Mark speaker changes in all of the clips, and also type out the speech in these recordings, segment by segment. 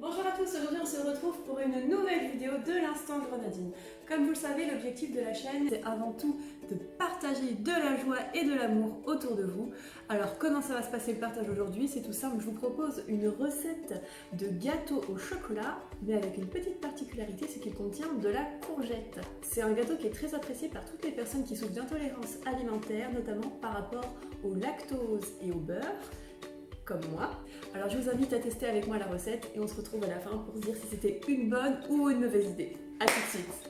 Speaker 1: Bonjour à tous, aujourd'hui on se retrouve pour une nouvelle vidéo de l'Instant Grenadine. Comme vous le savez, l'objectif de la chaîne, c'est avant tout de partager de la joie et de l'amour autour de vous. Alors comment ça va se passer le partage aujourd'hui? C'est tout simple, je vous propose une recette de gâteau au chocolat, mais avec une petite particularité, c'est qu'il contient de la courgette. C'est un gâteau qui est très apprécié par toutes les personnes qui souffrent d'intolérance alimentaire, notamment par rapport au lactose et au beurre, comme moi. Alors je vous invite à tester avec moi la recette et on se retrouve à la fin pour se dire si c'était une bonne ou une mauvaise idée. A tout de suite.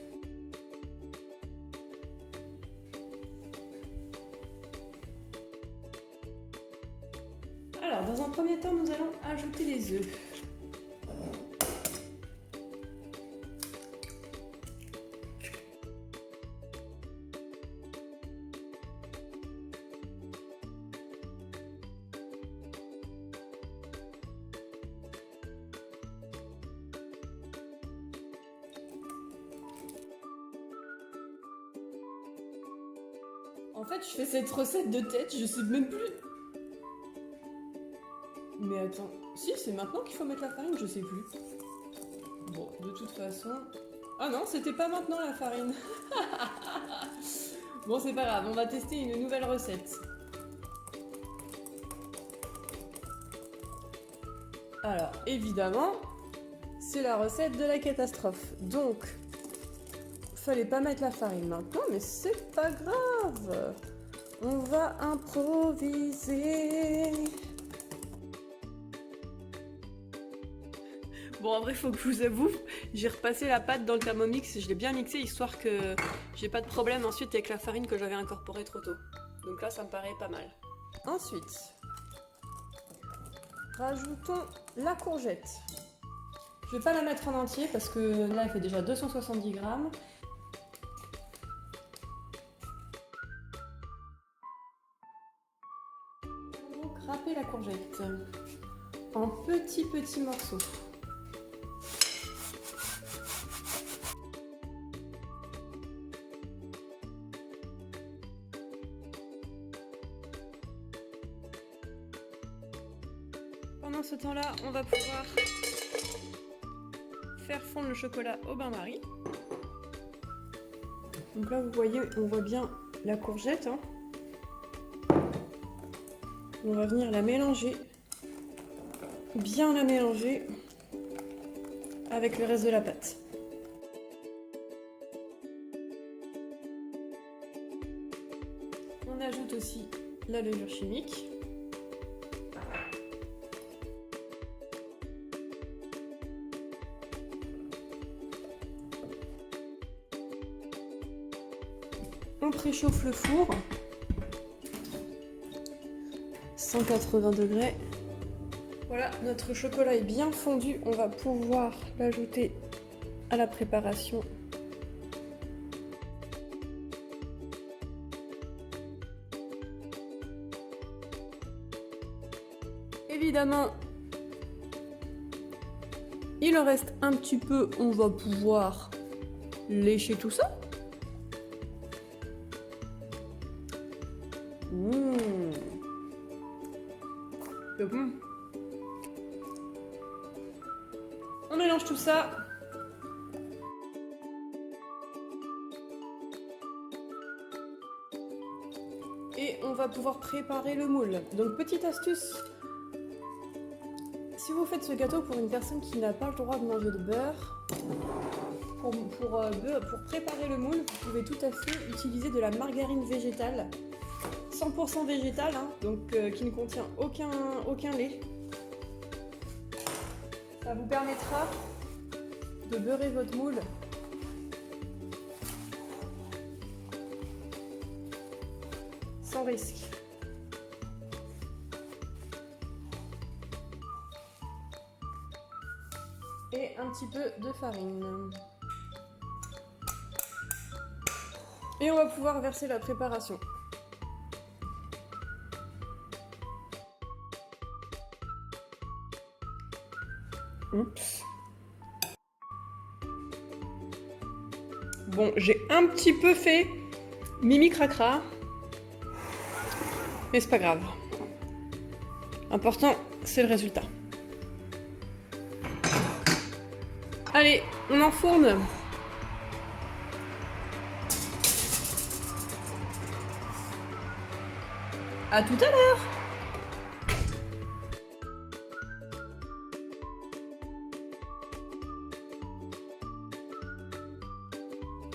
Speaker 1: Alors dans un premier temps, nous allons ajouter les œufs. En fait, je fais cette recette de tête, je sais même plus. Mais attends, si c'est maintenant qu'il faut mettre la farine, je sais plus. Bon, de toute façon... Ah non, c'était pas maintenant la farine. Bon, c'est pas grave, on va tester une nouvelle recette. Alors, évidemment, c'est la recette de la catastrophe. Donc, fallait pas mettre la farine maintenant, mais c'est pas grave. On va improviser. Bon, en vrai, faut que je vous avoue, j'ai repassé la pâte dans le Thermomix et je l'ai bien mixé histoire que j'ai pas de problème ensuite avec la farine que j'avais incorporée trop tôt. Donc là, ça me paraît pas mal. Ensuite, rajoutons la courgette. Je vais pas la mettre en entier parce que là, elle fait déjà 270 grammes. Donc, râper la courgette en petits morceaux. Pendant ce temps-là, on va pouvoir faire fondre le chocolat au bain-marie. Donc là, vous voyez, on voit bien la courgette. On va venir la mélanger, bien la mélanger avec le reste de la pâte. On ajoute aussi la levure chimique. On préchauffe le four, 180 degrés. Voilà, notre chocolat est bien fondu. On va pouvoir l'ajouter à la préparation. Évidemment, il en reste un petit peu. On va pouvoir lécher tout ça. C'est bon. On mélange tout ça. Et on va pouvoir préparer le moule. Donc petite astuce, si vous faites ce gâteau pour une personne qui n'a pas le droit de manger de beurre, pour préparer le moule, vous pouvez tout à fait utiliser de la margarine végétale. 100% végétal, donc qui ne contient aucun lait. Ça vous permettra de beurrer votre moule sans risque. Et un petit peu de farine. Et on va pouvoir verser la préparation. Oups. Bon, j'ai un petit peu fait mimi cracra, mais c'est pas grave. Important, c'est le résultat. Allez, on enfourne. À tout à l'heure.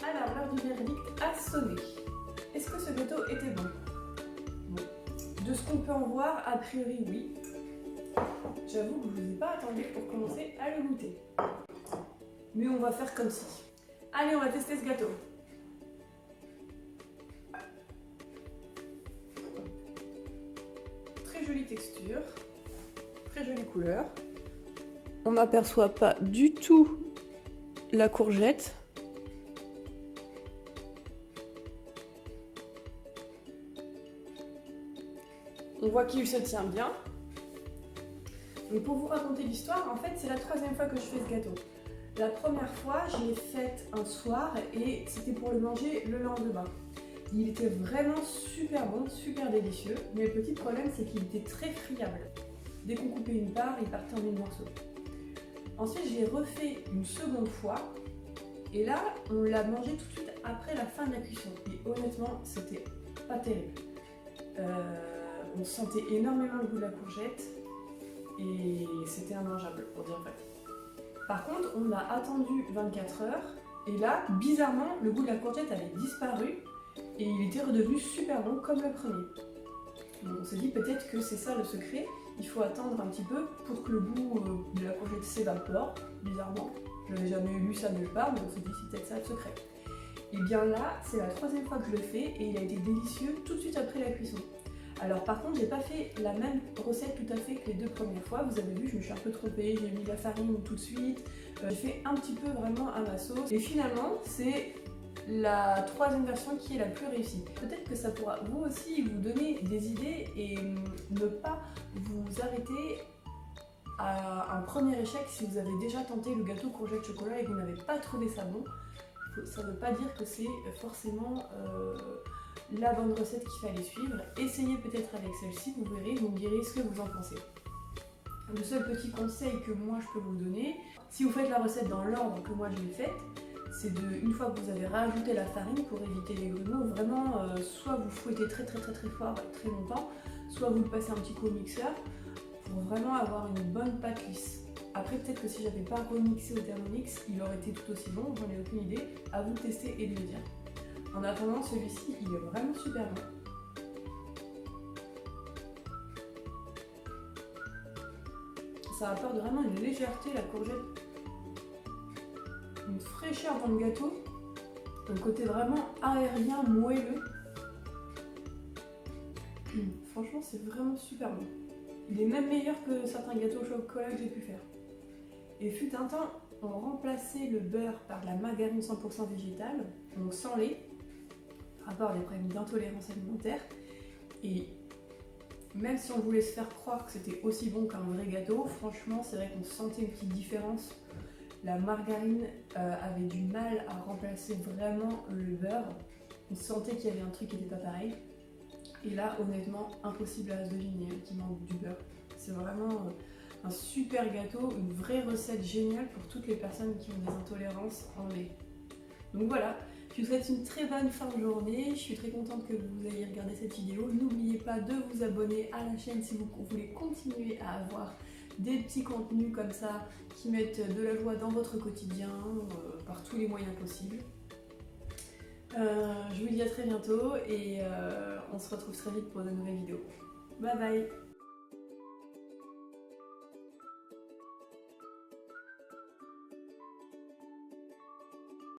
Speaker 1: Alors, l'heure du verdict a sonné. Est-ce que ce gâteau était bon? Bon. De ce qu'on peut en voir, a priori oui. J'avoue que je ne vous ai pas attendu pour commencer à le goûter. Mais on va faire comme si. Allez, on va tester ce gâteau. Très jolie texture, très jolie couleur. On n'aperçoit pas du tout la courgette. On voit qu'il se tient bien. Et pour vous raconter l'histoire, en fait, c'est la 3e fois que je fais ce gâteau. La première fois, je l'ai fait un soir et c'était pour le manger le lendemain. Il était vraiment super bon, super délicieux, mais le petit problème, c'est qu'il était très friable. Dès qu'on coupait une part, il partait en mille morceaux. Ensuite, je l'ai refait une seconde fois et là, on l'a mangé tout de suite après la fin de la cuisson. Et honnêtement, c'était pas terrible. On sentait énormément le goût de la courgette et c'était immangeable, pour dire vrai. Par contre, on a attendu 24 heures et là, bizarrement, le goût de la courgette avait disparu et il était redevenu super bon comme le premier. Donc on s'est dit peut-être que c'est ça le secret, il faut attendre un petit peu pour que le goût de la courgette s'évapore, bizarrement. Je n'avais jamais lu ça nulle part, mais on s'est dit c'est peut-être ça le secret. Et bien là, c'est la 3e fois que je le fais et il a été délicieux tout de suite après la cuisson. Alors par contre, j'ai pas fait la même recette tout à fait que les 2 premières fois. Vous avez vu, je me suis un peu trompée, j'ai mis la farine tout de suite. J'ai fait un petit peu vraiment à ma sauce. Et finalement, c'est la 3e version qui est la plus réussie. Peut-être que ça pourra vous aussi vous donner des idées et ne pas vous arrêter à un premier échec si vous avez déjà tenté le gâteau courgette chocolat et que vous n'avez pas trouvé ça bon. Ça ne veut pas dire que c'est forcément la bonne recette qu'il fallait suivre. Essayez peut-être avec celle-ci, vous verrez, vous me direz ce que vous en pensez. Le seul petit conseil que moi je peux vous donner, si vous faites la recette dans l'ordre que moi je l'ai faite, c'est une fois que vous avez rajouté la farine pour éviter les grumeaux, vraiment soit vous fouettez très fort très longtemps, soit vous le passez un petit coup au mixeur pour vraiment avoir une bonne pâte lisse. Après peut-être que si j'avais pas remixé au Thermomix, il aurait été tout aussi bon, j'en ai aucune idée, à vous de tester et de me dire. En attendant, celui-ci, il est vraiment super bon. Ça apporte vraiment une légèreté, la courgette, une fraîcheur dans le gâteau, un côté vraiment aérien, moelleux. Franchement, c'est vraiment super bon. Il est même meilleur que certains gâteaux au chocolat que j'ai pu faire. Et fut un temps, on remplaçait le beurre par la margarine 100% végétale, donc sans lait, par rapport à des problèmes d'intolérance alimentaire. Et même si on voulait se faire croire que c'était aussi bon qu'un vrai gâteau, franchement, c'est vrai qu'on sentait une petite différence. La margarine avait du mal à remplacer vraiment le beurre. On sentait qu'il y avait un truc qui n'était pas pareil. Et là, honnêtement, impossible à se deviner qu'il manque du beurre. C'est vraiment un super gâteau, une vraie recette géniale pour toutes les personnes qui ont des intolérances en lait. Donc voilà, je vous souhaite une très bonne fin de journée. Je suis très contente que vous ayez regardé cette vidéo. N'oubliez pas de vous abonner à la chaîne si vous voulez continuer à avoir des petits contenus comme ça qui mettent de la joie dans votre quotidien par tous les moyens possibles. Je vous dis à très bientôt et on se retrouve très vite pour de nouvelles vidéos. Bye bye!